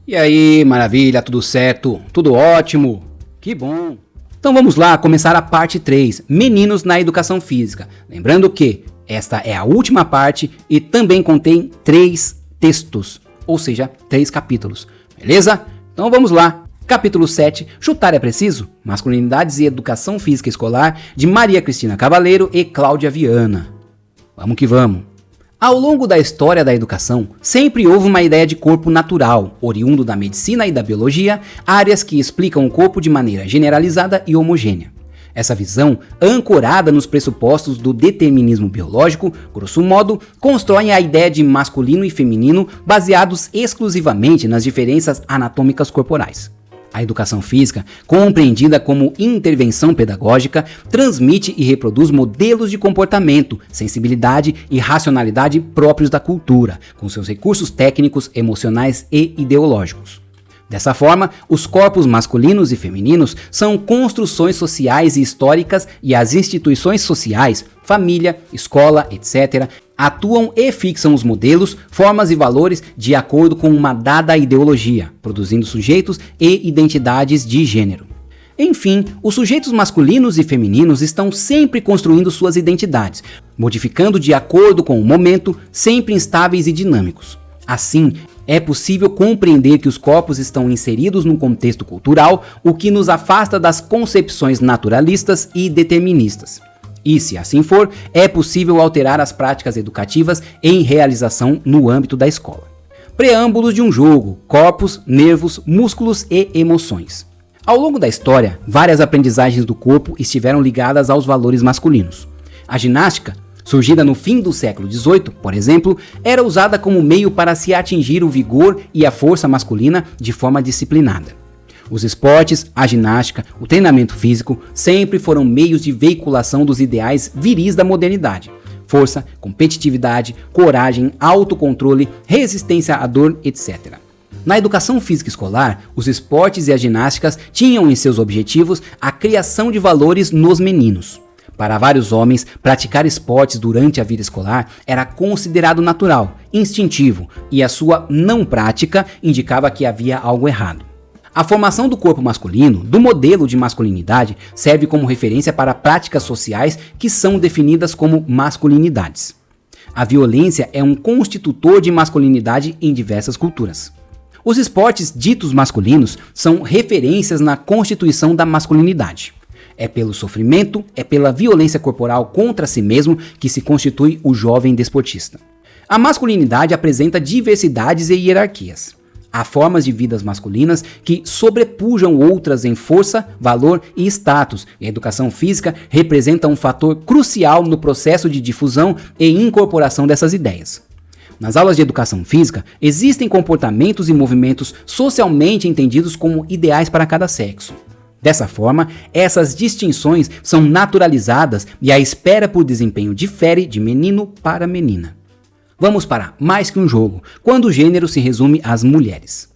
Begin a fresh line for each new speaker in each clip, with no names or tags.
E aí, maravilha, tudo certo? Tudo ótimo? Que bom! Então vamos lá começar a parte 3, Meninos na Educação Física. Lembrando que esta é a última parte e também contém 3 textos, ou seja, 3 capítulos, beleza? Então vamos lá. Capítulo 7, Chutar é Preciso? Masculinidades e Educação Física Escolar, de Maria Cristina Cavaleiro e Cláudia Viana. Vamos que vamos! Ao longo da história da educação, sempre houve uma ideia de corpo natural, oriundo da medicina e da biologia, áreas que explicam o corpo de maneira generalizada e homogênea. Essa visão, ancorada nos pressupostos do determinismo biológico, grosso modo, constrói a ideia de masculino e feminino baseados exclusivamente nas diferenças anatômicas corporais. A educação física, compreendida como intervenção pedagógica, transmite e reproduz modelos de comportamento, sensibilidade e racionalidade próprios da cultura, com seus recursos técnicos, emocionais e ideológicos. Dessa forma, os corpos masculinos e femininos são construções sociais e históricas e as instituições sociais, família, escola, etc., atuam e fixam os modelos, formas e valores de acordo com uma dada ideologia, produzindo sujeitos e identidades de gênero. Enfim, os sujeitos masculinos e femininos estão sempre construindo suas identidades, modificando de acordo com o momento, sempre instáveis e dinâmicos. Assim, é possível compreender que os corpos estão inseridos num contexto cultural, o que nos afasta das concepções naturalistas e deterministas. E, se assim for, é possível alterar as práticas educativas em realização no âmbito da escola. Preâmbulos de um jogo: corpos, nervos, músculos e emoções. Ao longo da história, várias aprendizagens do corpo estiveram ligadas aos valores masculinos. A ginástica, surgida no fim do século XVIII, por exemplo, era usada como meio para se atingir o vigor e a força masculina de forma disciplinada. Os esportes, a ginástica, o treinamento físico sempre foram meios de veiculação dos ideais viris da modernidade: força, competitividade, coragem, autocontrole, resistência à dor, etc. Na educação física escolar, os esportes e as ginásticas tinham em seus objetivos a criação de valores nos meninos. Para vários homens, praticar esportes durante a vida escolar era considerado natural, instintivo, e a sua não prática indicava que havia algo errado. A formação do corpo masculino, do modelo de masculinidade, serve como referência para práticas sociais que são definidas como masculinidades. A violência é um constitutor de masculinidade em diversas culturas. Os esportes ditos masculinos são referências na constituição da masculinidade. É pelo sofrimento, é pela violência corporal contra si mesmo que se constitui o jovem desportista. A masculinidade apresenta diversidades e hierarquias. Há formas de vidas masculinas que sobrepujam outras em força, valor e status, e a educação física representa um fator crucial no processo de difusão e incorporação dessas ideias. Nas aulas de educação física, existem comportamentos e movimentos socialmente entendidos como ideais para cada sexo. Dessa forma, essas distinções são naturalizadas e a espera por desempenho difere de menino para menina. Vamos para Mais que um Jogo, quando o gênero se resume às mulheres.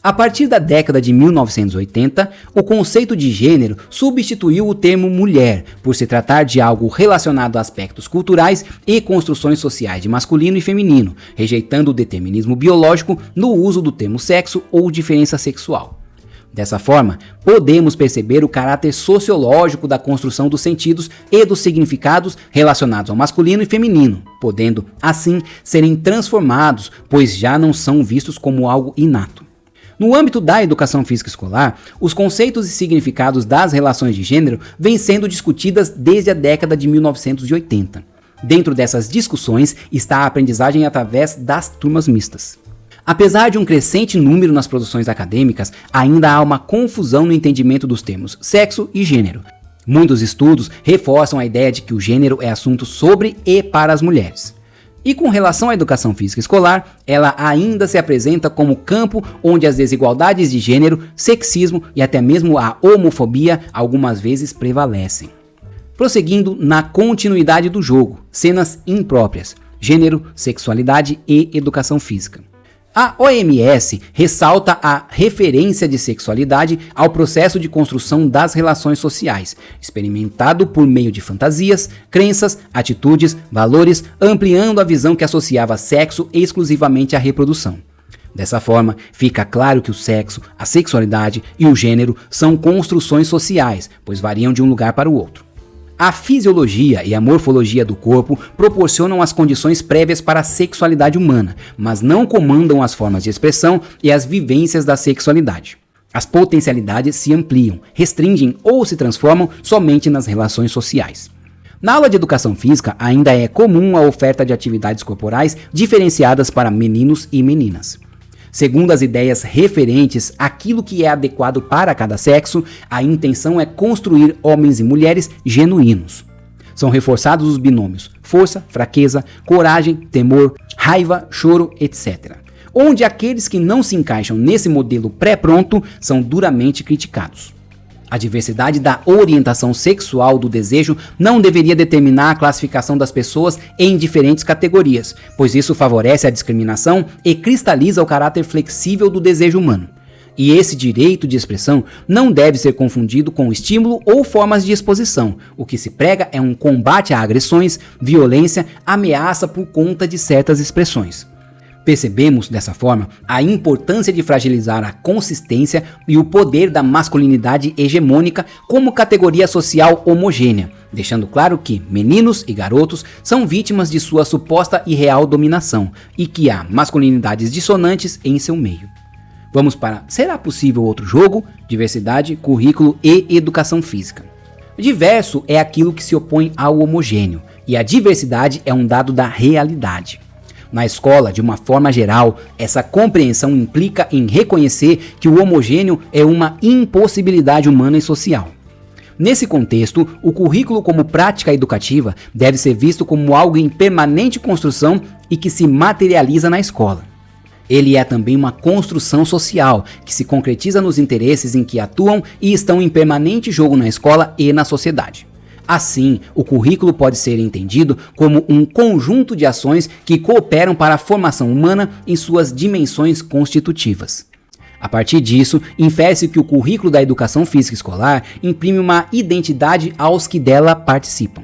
A partir da década de 1980, o conceito de gênero substituiu o termo mulher, por se tratar de algo relacionado a aspectos culturais e construções sociais de masculino e feminino, rejeitando o determinismo biológico no uso do termo sexo ou diferença sexual. Dessa forma, podemos perceber o caráter sociológico da construção dos sentidos e dos significados relacionados ao masculino e feminino, podendo, assim, serem transformados, pois já não são vistos como algo inato. No âmbito da educação física escolar, os conceitos e significados das relações de gênero vêm sendo discutidas desde a década de 1980. Dentro dessas discussões está a aprendizagem através das turmas mistas. Apesar de um crescente número nas produções acadêmicas, ainda há uma confusão no entendimento dos termos sexo e gênero. Muitos estudos reforçam a ideia de que o gênero é assunto sobre e para as mulheres. E com relação à educação física escolar, ela ainda se apresenta como campo onde as desigualdades de gênero, sexismo e até mesmo a homofobia algumas vezes prevalecem. Prosseguindo na continuidade do jogo, cenas impróprias, gênero, sexualidade e educação física. A OMS ressalta a referência de sexualidade ao processo de construção das relações sociais, experimentado por meio de fantasias, crenças, atitudes, valores, ampliando a visão que associava sexo exclusivamente à reprodução. Dessa forma, fica claro que o sexo, a sexualidade e o gênero são construções sociais, pois variam de um lugar para o outro. A fisiologia e a morfologia do corpo proporcionam as condições prévias para a sexualidade humana, mas não comandam as formas de expressão e as vivências da sexualidade. As potencialidades se ampliam, restringem ou se transformam somente nas relações sociais. Na aula de educação física, ainda é comum a oferta de atividades corporais diferenciadas para meninos e meninas. Segundo as ideias referentes àquilo que é adequado para cada sexo, a intenção é construir homens e mulheres genuínos. São reforçados os binômios força, fraqueza, coragem, temor, raiva, choro, etc. Onde aqueles que não se encaixam nesse modelo pré-pronto são duramente criticados. A diversidade da orientação sexual do desejo não deveria determinar a classificação das pessoas em diferentes categorias, pois isso favorece a discriminação e cristaliza o caráter flexível do desejo humano. E esse direito de expressão não deve ser confundido com estímulo ou formas de exposição. O que se prega é um combate a agressões, violência, ameaça por conta de certas expressões. Percebemos, dessa forma, a importância de fragilizar a consistência e o poder da masculinidade hegemônica como categoria social homogênea, deixando claro que meninos e garotos são vítimas de sua suposta e real dominação e que há masculinidades dissonantes em seu meio. Vamos para Será possível outro jogo? Diversidade, currículo e educação física. Diverso é aquilo que se opõe ao homogêneo, e a diversidade é um dado da realidade. Na escola, de uma forma geral, essa compreensão implica em reconhecer que o homogêneo é uma impossibilidade humana e social. Nesse contexto, o currículo como prática educativa deve ser visto como algo em permanente construção e que se materializa na escola. Ele é também uma construção social, que se concretiza nos interesses em que atuam e estão em permanente jogo na escola e na sociedade. Assim, o currículo pode ser entendido como um conjunto de ações que cooperam para a formação humana em suas dimensões constitutivas. A partir disso, infere-se que o currículo da educação física escolar imprime uma identidade aos que dela participam.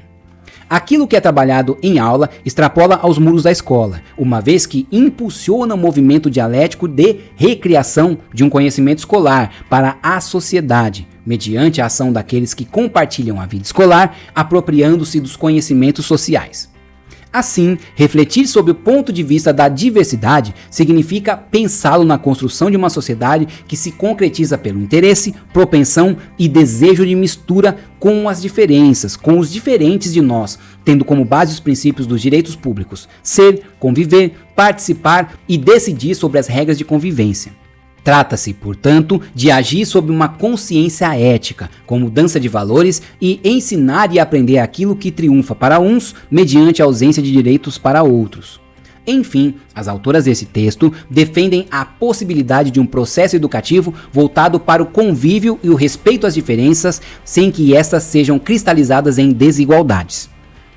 Aquilo que é trabalhado em aula extrapola aos muros da escola, uma vez que impulsiona o movimento dialético de recriação de um conhecimento escolar para a sociedade, mediante a ação daqueles que compartilham a vida escolar, apropriando-se dos conhecimentos sociais. Assim, refletir sobre o ponto de vista da diversidade significa pensá-lo na construção de uma sociedade que se concretiza pelo interesse, propensão e desejo de mistura com as diferenças, com os diferentes de nós, tendo como base os princípios dos direitos públicos: ser, conviver, participar e decidir sobre as regras de convivência. Trata-se, portanto, de agir sob uma consciência ética, com mudança de valores e ensinar e aprender aquilo que triunfa para uns mediante a ausência de direitos para outros. Enfim, as autoras desse texto defendem a possibilidade de um processo educativo voltado para o convívio e o respeito às diferenças, sem que estas sejam cristalizadas em desigualdades.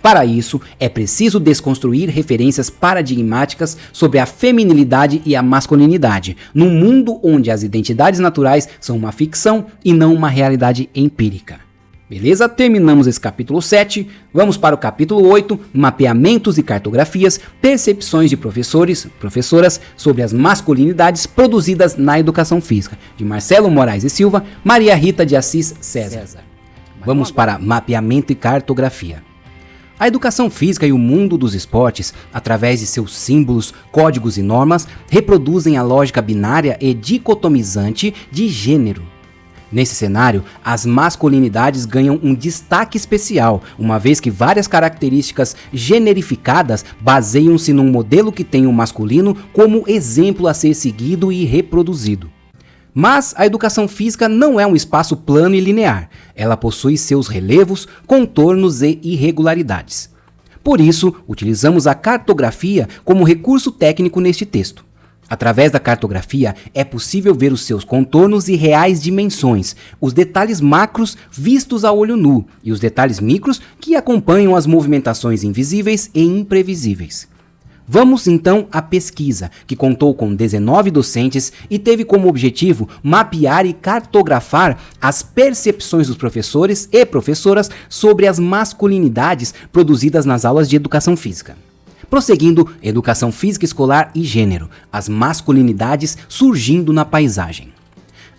Para isso, é preciso desconstruir referências paradigmáticas sobre a feminilidade e a masculinidade, num mundo onde as identidades naturais são uma ficção e não uma realidade empírica. Beleza? Terminamos esse capítulo 7, vamos para o capítulo 8, mapeamentos e cartografias, percepções de professores, professoras sobre as masculinidades produzidas na educação física, de Marcelo Moraes e Silva, Maria Rita de Assis César. Vamos para mapeamento e cartografia. A educação física e o mundo dos esportes, através de seus símbolos, códigos e normas, reproduzem a lógica binária e dicotomizante de gênero. Nesse cenário, as masculinidades ganham um destaque especial, uma vez que várias características generificadas baseiam-se num modelo que tem o masculino como exemplo a ser seguido e reproduzido. Mas a educação física não é um espaço plano e linear. Ela possui seus relevos, contornos e irregularidades. Por isso, utilizamos a cartografia como recurso técnico neste texto. Através da cartografia, é possível ver os seus contornos e reais dimensões, os detalhes macros vistos a olho nu e os detalhes micros que acompanham as movimentações invisíveis e imprevisíveis. Vamos então à pesquisa, que contou com 19 docentes e teve como objetivo mapear e cartografar as percepções dos professores e professoras sobre as masculinidades produzidas nas aulas de educação física. Prosseguindo, educação física escolar e gênero, as masculinidades surgindo na paisagem.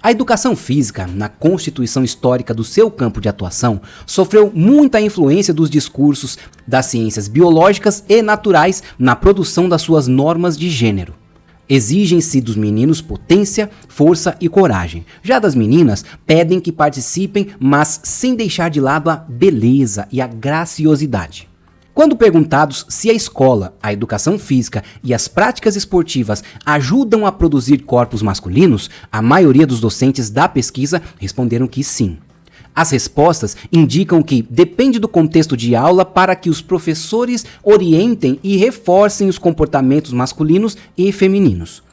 A educação física, na constituição histórica do seu campo de atuação, sofreu muita influência dos discursos das ciências biológicas e naturais na produção das suas normas de gênero. Exigem-se dos meninos potência, força e coragem. Já das meninas, pedem que participem, mas sem deixar de lado a beleza e a graciosidade. Quando perguntados se a escola, a educação física e as práticas esportivas ajudam a produzir corpos masculinos, a maioria dos docentes da pesquisa responderam que sim. As respostas indicam que depende do contexto de aula para que os professores orientem e reforcem os comportamentos masculinos e femininos.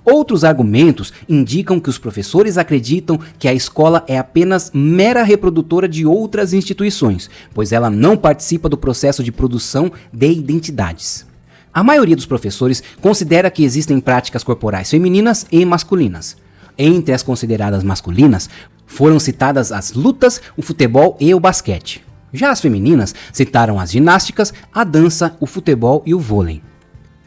Outros argumentos indicam que os professores acreditam que a escola é apenas mera reprodutora de outras instituições, pois ela não participa do processo de produção de identidades. A maioria dos professores considera que existem práticas corporais femininas e masculinas. Entre as consideradas masculinas, foram citadas as lutas, o futebol e o basquete. Já as femininas citaram as ginásticas, a dança, o futebol e o vôlei.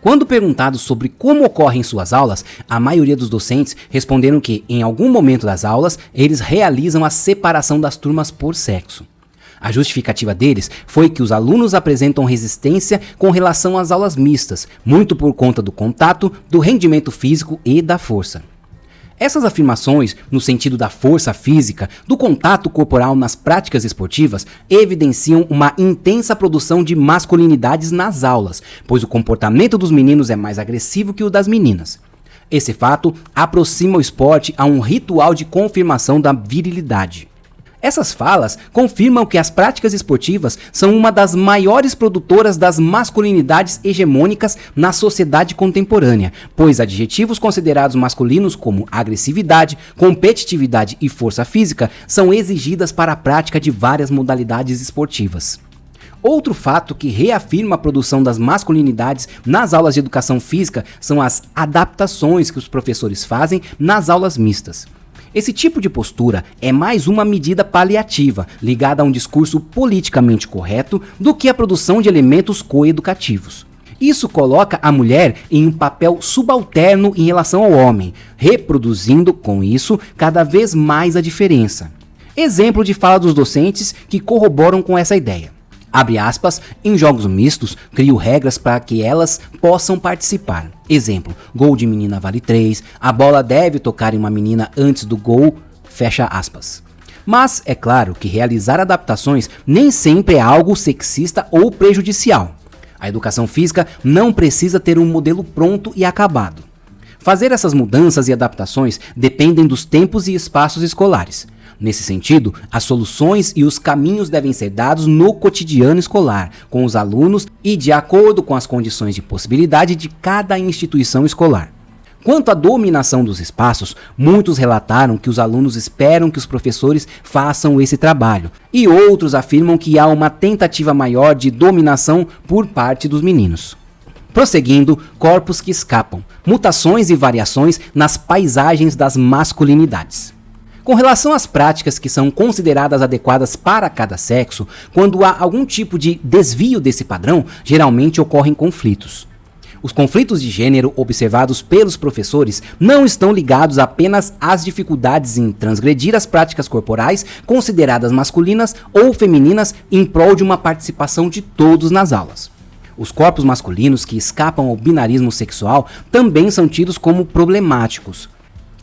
Quando perguntados sobre como ocorrem suas aulas, a maioria dos docentes responderam que, em algum momento das aulas, eles realizam a separação das turmas por sexo. A justificativa deles foi que os alunos apresentam resistência com relação às aulas mistas, muito por conta do contato, do rendimento físico e da força. Essas afirmações, no sentido da força física, do contato corporal nas práticas esportivas, evidenciam uma intensa produção de masculinidades nas aulas, pois o comportamento dos meninos é mais agressivo que o das meninas. Esse fato aproxima o esporte a um ritual de confirmação da virilidade. Essas falas confirmam que as práticas esportivas são uma das maiores produtoras das masculinidades hegemônicas na sociedade contemporânea, pois adjetivos considerados masculinos como agressividade, competitividade e força física são exigidas para a prática de várias modalidades esportivas. Outro fato que reafirma a produção das masculinidades nas aulas de educação física são as adaptações que os professores fazem nas aulas mistas. Esse tipo de postura é mais uma medida paliativa, ligada a um discurso politicamente correto, do que a produção de elementos coeducativos. Isso coloca a mulher em um papel subalterno em relação ao homem, reproduzindo, com isso, cada vez mais a diferença. Exemplo de fala dos docentes que corroboram com essa ideia. Abre aspas, em jogos mistos, crio regras para que elas possam participar. Exemplo, gol de menina vale 3, a bola deve tocar em uma menina antes do gol, fecha aspas. Mas é claro que realizar adaptações nem sempre é algo sexista ou prejudicial. A educação física não precisa ter um modelo pronto e acabado. Fazer essas mudanças e adaptações dependem dos tempos e espaços escolares. Nesse sentido, as soluções e os caminhos devem ser dados no cotidiano escolar, com os alunos e de acordo com as condições de possibilidade de cada instituição escolar. Quanto à dominação dos espaços, muitos relataram que os alunos esperam que os professores façam esse trabalho, e outros afirmam que há uma tentativa maior de dominação por parte dos meninos. Prosseguindo, corpos que escapam, mutações e variações nas paisagens das masculinidades. Com relação às práticas que são consideradas adequadas para cada sexo, quando há algum tipo de desvio desse padrão, geralmente ocorrem conflitos. Os conflitos de gênero observados pelos professores não estão ligados apenas às dificuldades em transgredir as práticas corporais consideradas masculinas ou femininas em prol de uma participação de todos nas aulas. Os corpos masculinos que escapam ao binarismo sexual também são tidos como problemáticos.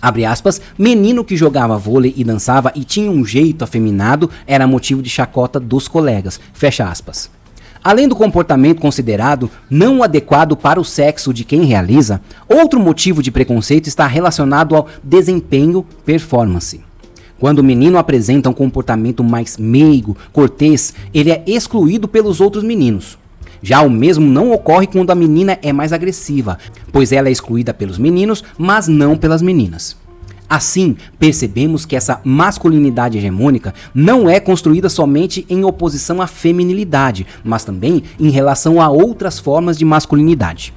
Abre aspas, menino que jogava vôlei e dançava e tinha um jeito afeminado era motivo de chacota dos colegas, fecha aspas. Além do comportamento considerado não adequado para o sexo de quem realiza, outro motivo de preconceito está relacionado ao desempenho performance. Quando o menino apresenta um comportamento mais meigo, cortês, ele é excluído pelos outros meninos. Já o mesmo não ocorre quando a menina é mais agressiva, pois ela é excluída pelos meninos, mas não pelas meninas. Assim, percebemos que essa masculinidade hegemônica não é construída somente em oposição à feminilidade, mas também em relação a outras formas de masculinidade.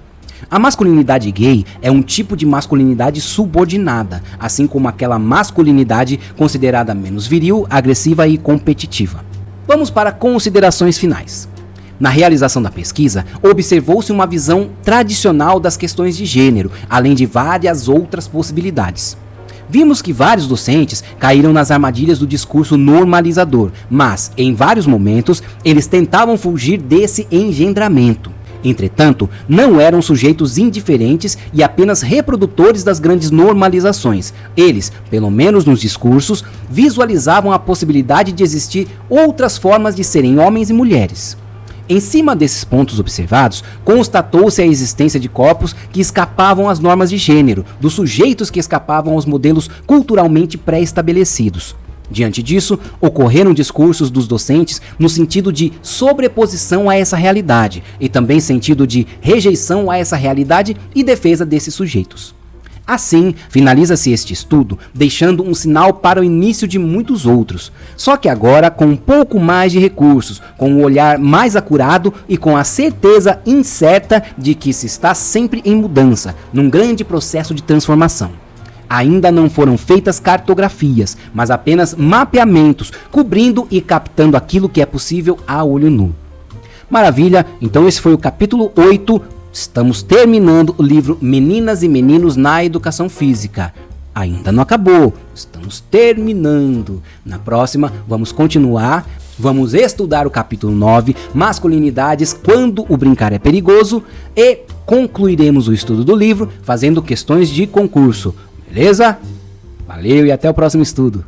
A masculinidade gay é um tipo de masculinidade subordinada, assim como aquela masculinidade considerada menos viril, agressiva e competitiva. Vamos para considerações finais. Na realização da pesquisa, observou-se uma visão tradicional das questões de gênero, além de várias outras possibilidades. Vimos que vários docentes caíram nas armadilhas do discurso normalizador, mas, em vários momentos, eles tentavam fugir desse engendramento. Entretanto, não eram sujeitos indiferentes e apenas reprodutores das grandes normalizações. Eles, pelo menos nos discursos, visualizavam a possibilidade de existir outras formas de serem homens e mulheres. Em cima desses pontos observados, constatou-se a existência de corpos que escapavam às normas de gênero, dos sujeitos que escapavam aos modelos culturalmente pré-estabelecidos. Diante disso, ocorreram discursos dos docentes no sentido de sobreposição a essa realidade e também sentido de rejeição a essa realidade e defesa desses sujeitos. Assim, finaliza-se este estudo, deixando um sinal para o início de muitos outros, só que agora com um pouco mais de recursos, com um olhar mais acurado e com a certeza incerta de que se está sempre em mudança, num grande processo de transformação. Ainda não foram feitas cartografias, mas apenas mapeamentos, cobrindo e captando aquilo que é possível a olho nu. Maravilha, então esse foi o capítulo 8. Estamos terminando o livro Meninas e Meninos na Educação Física. Ainda não acabou, estamos terminando. Na próxima, vamos continuar, vamos estudar o capítulo 9, Masculinidades, quando o brincar é perigoso, e concluiremos o estudo do livro fazendo questões de concurso. Beleza? Valeu e até o próximo estudo.